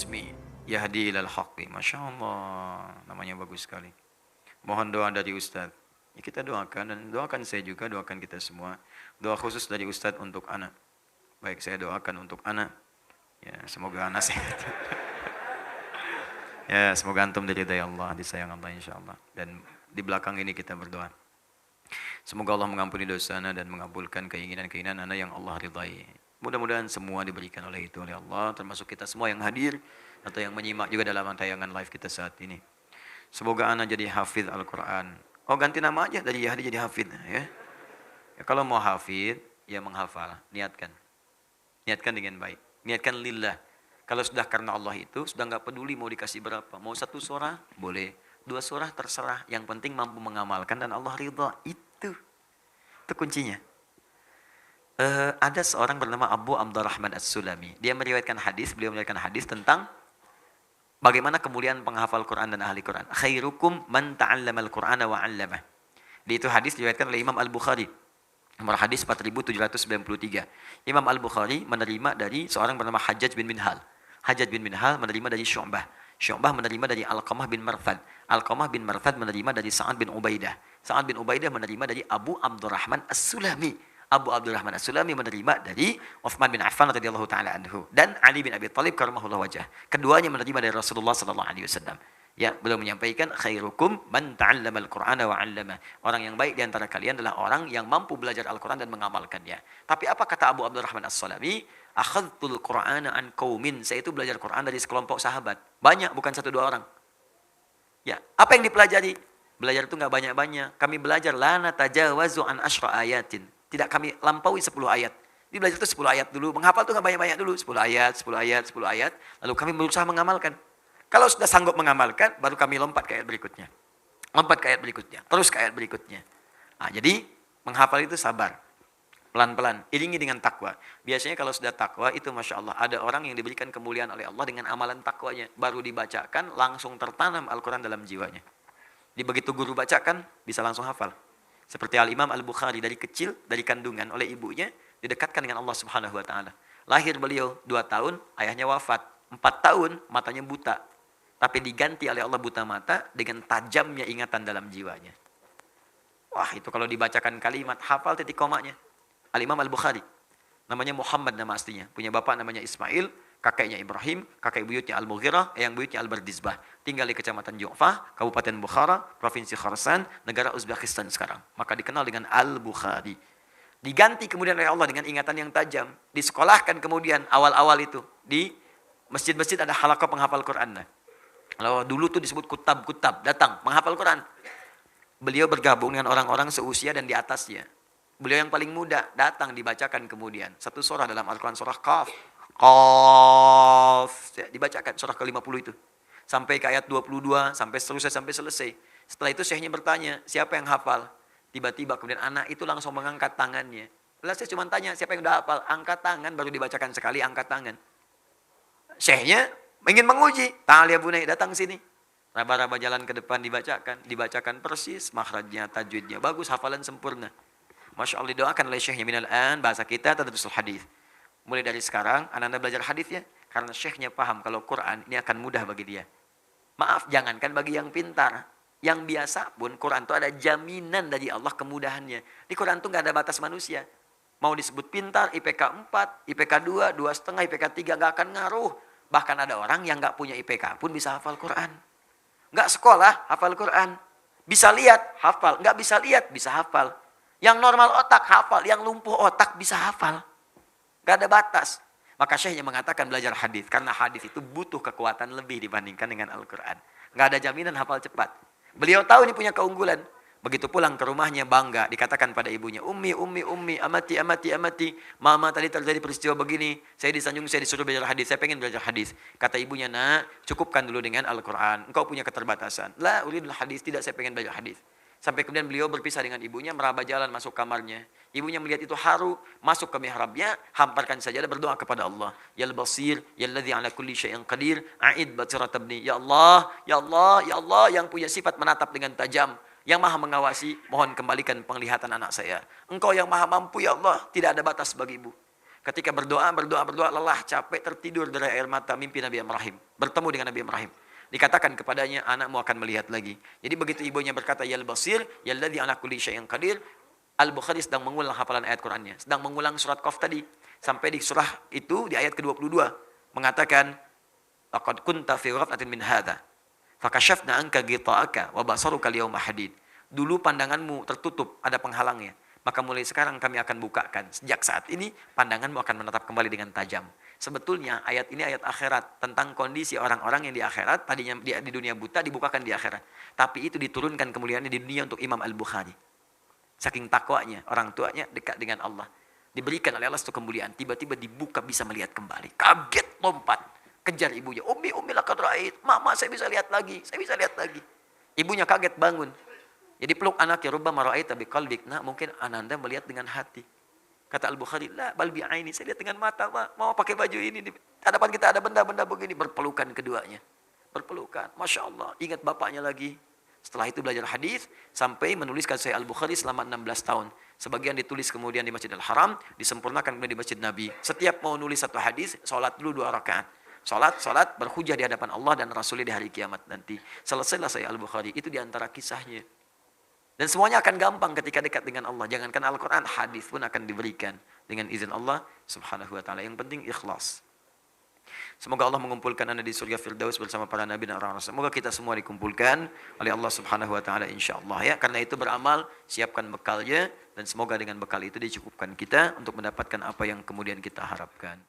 ismi yahdi ilal haqqi. Masya Allah, namanya bagus sekali. Mohon doa dari Ustadz. Ya, kita doakan dan doakan saya juga, doakan kita semua. Doa khusus dari Ustadz untuk anak. Baik, saya doakan untuk anak. Ya, semoga anak sehat. Ya, semoga antum diridai Allah, disayang Allah insyaallah. Dan di belakang ini kita berdoa. Semoga Allah mengampuni dosa anak dan mengabulkan keinginan-keinginan anak yang Allah ridai. Mudah-mudahan semua diberikan oleh itu oleh Allah, termasuk kita semua yang hadir atau yang menyimak juga dalam tayangan live kita saat ini. Semoga anak jadi hafidh Al-Quran. Oh, ganti nama aja dari Yahdi jadi hafidh. Ya. Ya, kalau mau hafidh, ya menghafal. Niatkan. Niatkan dengan baik. Niatkan lillah. Kalau sudah karena Allah itu, sudah nggak peduli mau dikasih berapa. Mau 1 surah, boleh. 2 surah terserah. Yang penting mampu mengamalkan dan Allah ridha. Itu kuncinya. Ada seorang bernama Abu Abdurrahman As-Sulami. Dia meriwayatkan hadis, beliau meriwayatkan hadis tentang bagaimana kemuliaan penghafal Quran dan ahli Quran. Khairukum man ta'allamal Qur'ana wa 'allamah. Di itu hadis diriwayatkan oleh Imam Al-Bukhari. Nomor hadis 4793. Imam Al-Bukhari menerima dari seorang bernama Hajjaj bin Minhal. Hajjaj bin Minhal menerima dari Syu'bah. Syu'bah menerima dari Alqamah bin Marthad. Alqamah bin Marthad menerima dari Sa'ad bin Ubaidah. Sa'ad bin Ubaidah menerima dari Abu Abdurrahman As-Sulami. Abu Abdurrahman As-Sulami menerima dari Uthman bin Affan radhiyallahu taala anhu dan Ali bin Abi Thalib karramallahu wajhah. Keduanya menerima dari Rasulullah sallallahu alaihi wasallam. Ya, beliau menyampaikan khairukum man ta'allamal Qur'ana wa 'allama. Orang yang baik di antara kalian adalah orang yang mampu belajar Al-Qur'an dan mengamalkannya. Tapi apa kata Abu Abdurrahman As-Sulami? Akhadtul Qur'ana an qaumin. Saya itu belajar Qur'an dari sekelompok sahabat. Banyak, bukan 1-2 orang. Ya, apa yang dipelajari? Belajar itu enggak banyak-banyak. Kami belajar la natajawazu an asyra ayatin. Tidak kami lampaui 10 ayat. Di belajar itu 10 ayat dulu. Menghafal itu nggak banyak-banyak dulu. 10 ayat, 10 ayat, 10 ayat. Lalu kami berusaha mengamalkan. Kalau sudah sanggup mengamalkan, baru kami lompat ke ayat berikutnya. Lompat ke ayat berikutnya. Terus ke ayat berikutnya. Nah, jadi menghafal itu sabar. Pelan-pelan. Iringi dengan takwa. Biasanya kalau sudah takwa itu Masya Allah. Ada orang yang diberikan kemuliaan oleh Allah dengan amalan takwanya. Baru dibacakan, langsung tertanam Al-Quran dalam jiwanya. Di begitu guru bacakan, bisa langsung hafal. Seperti Al-Imam Al-Bukhari dari kecil, dari kandungan oleh ibunya, didekatkan dengan Allah Subhanahu wa taala. Lahir beliau 2 tahun, ayahnya wafat. 4 tahun, matanya buta. Tapi diganti oleh Allah buta mata dengan tajamnya ingatan dalam jiwanya. Wah, itu kalau dibacakan kalimat, hafal titik komanya. Al-Imam Al-Bukhari. Namanya Muhammad nama aslinya. Punya bapak namanya Ismail, kakeknya Ibrahim, kakek buyutnya Al-Mughirah, yang buyutnya Al-Bardizbah. Tinggal di Kecamatan Ju'fah, Kabupaten Bukhara, Provinsi Khorasan, negara Uzbekistan sekarang. Maka dikenal dengan Al-Bukhari. Diganti kemudian oleh Allah dengan ingatan yang tajam. Disekolahkan kemudian awal-awal itu. Di masjid-masjid ada halaqah penghafal Quran. Kalau dulu tuh disebut kutab-kutab, datang menghafal Quran. Beliau bergabung dengan orang-orang seusia dan di atasnya. Beliau yang paling muda, datang dibacakan kemudian. 1 surah dalam Al-Quran, surah Qaf. Qaf, ya, dibacakan surah ke-50 itu. Sampai ke ayat 22, sampai seterusnya, sampai selesai. Setelah itu syekhnya bertanya, siapa yang hafal? Tiba-tiba kemudian anak itu langsung mengangkat tangannya. Lalu saya cuma tanya, siapa yang udah hafal? Angkat tangan, baru dibacakan sekali, angkat tangan. Syekhnya ingin menguji. Ta'al ya bunai, datang sini. Raba-raba jalan ke depan dibacakan persis, makhrajnya, tajwidnya, bagus, hafalan sempurna. Masya Allah didoakan oleh syekhnya minal an, bahasa kita tadrusul hadis. Mulai dari sekarang, anak-anak belajar hadis ya. Karena syekhnya paham kalau Quran ini akan mudah bagi dia. Maaf, jangankan bagi yang pintar. Yang biasa pun Quran itu ada jaminan dari Allah kemudahannya. Di Quran itu nggak ada batas manusia. Mau disebut pintar, IPK 4, IPK 2, 2,5, IPK 3, nggak akan ngaruh. Bahkan ada orang yang nggak punya IPK pun bisa hafal Quran. Nggak sekolah, hafal Quran. Bisa lihat, hafal. Nggak bisa lihat, bisa hafal. Yang normal otak, hafal. Yang lumpuh otak, bisa hafal. Nggak ada batas. Maka syekhnya mengatakan belajar hadis. Karena hadis itu butuh kekuatan lebih dibandingkan dengan Al-Quran. Nggak ada jaminan hafal cepat. Beliau tahu ini punya keunggulan. Begitu pulang ke rumahnya bangga. Dikatakan pada ibunya, ummi, amati, amati, amati. Mama tadi terjadi peristiwa begini. Saya disanjung, saya disuruh belajar hadis. Saya pengen belajar hadis. Kata ibunya, nak, cukupkan dulu dengan Al-Quran. Engkau punya keterbatasan. La, uridul hadis. Tidak, saya pengen belajar hadis. Sampai kemudian beliau berpisah dengan ibunya, meraba jalan masuk kamarnya. Ibunya melihat itu haru, masuk ke mihrabnya, hamparkan sajadah, berdoa kepada Allah. Ya Al-Basir, Ya Alladhi ala kulli syai'in qadir, a'id basirat abni. Ya Allah, Ya Allah, Ya Allah, yang punya sifat menatap dengan tajam, yang maha mengawasi, mohon kembalikan penglihatan anak saya. Engkau yang maha mampu, Ya Allah, tidak ada batas bagimu. Ketika berdoa, lelah, capek, tertidur dari air mata, mimpi Nabi Ibrahim. Bertemu dengan Nabi Ibrahim. Dikatakan kepadanya, anakmu akan melihat lagi. Jadi begitu ibunya berkata, Yal Basir, Yalladhi ala kulli syai'in qadir. Al-Bukhari sedang mengulang hafalan ayat Qur'annya. Sedang mengulang surat Qaf tadi. Sampai di surah itu, di ayat ke-22. Mengatakan, laqad kunta fi ghaflatin min hadza fakashafna anka ghita'aka wa basaruka al-yawma hadid. Dulu pandanganmu tertutup, ada penghalangnya. Maka mulai sekarang kami akan bukakan. Sejak saat ini pandanganmu akan menatap kembali dengan tajam. Sebetulnya ayat ini ayat akhirat tentang kondisi orang-orang yang di akhirat, tadinya di dunia buta dibukakan di akhirat. Tapi itu diturunkan kemuliaannya di dunia untuk Imam Al-Bukhari. Saking takwanya, orang tuanya dekat dengan Allah. Diberikan oleh Allah satu kemuliaan, tiba-tiba dibuka bisa melihat kembali. Kaget, lompat. Kejar ibunya, Ummi laqad ra'ait. Mama, saya bisa lihat lagi, saya bisa lihat lagi. Ibunya kaget bangun. Jadi peluk anaknya, rubbama ra'aita biqalbik. Nah, mungkin ananda melihat dengan hati. Kata Al-Bukhari, la bal bi'aini, saya lihat dengan mata, Ma. Mau pakai baju ini, di hadapan kita ada benda-benda begini, berpelukan keduanya. Berpelukan, Masya Allah. Ingat bapaknya lagi. Setelah itu belajar hadis sampai menuliskan Sahih Al-Bukhari selama 16 tahun. Sebagian ditulis kemudian di Masjidil Haram, disempurnakan kemudian di Masjid Nabi. Setiap mau nulis satu hadis, sholat dulu 2 rakaat. Sholat, berhujah di hadapan Allah dan Rasulnya di hari kiamat nanti. Selesailah Sahih Al-Bukhari. Itu di antara kisahnya. Dan semuanya akan gampang ketika dekat dengan Allah. Jangankan Al-Quran, hadis pun akan diberikan dengan izin Allah subhanahu wa ta'ala. Yang penting ikhlas. Semoga Allah mengumpulkan anda di surga Firdaus bersama para nabi dan orang-orang. Semoga kita semua dikumpulkan oleh Allah subhanahu wa ta'ala insyaAllah ya. Karena itu beramal, siapkan bekalnya. Dan semoga dengan bekal itu dicukupkan kita untuk mendapatkan apa yang kemudian kita harapkan.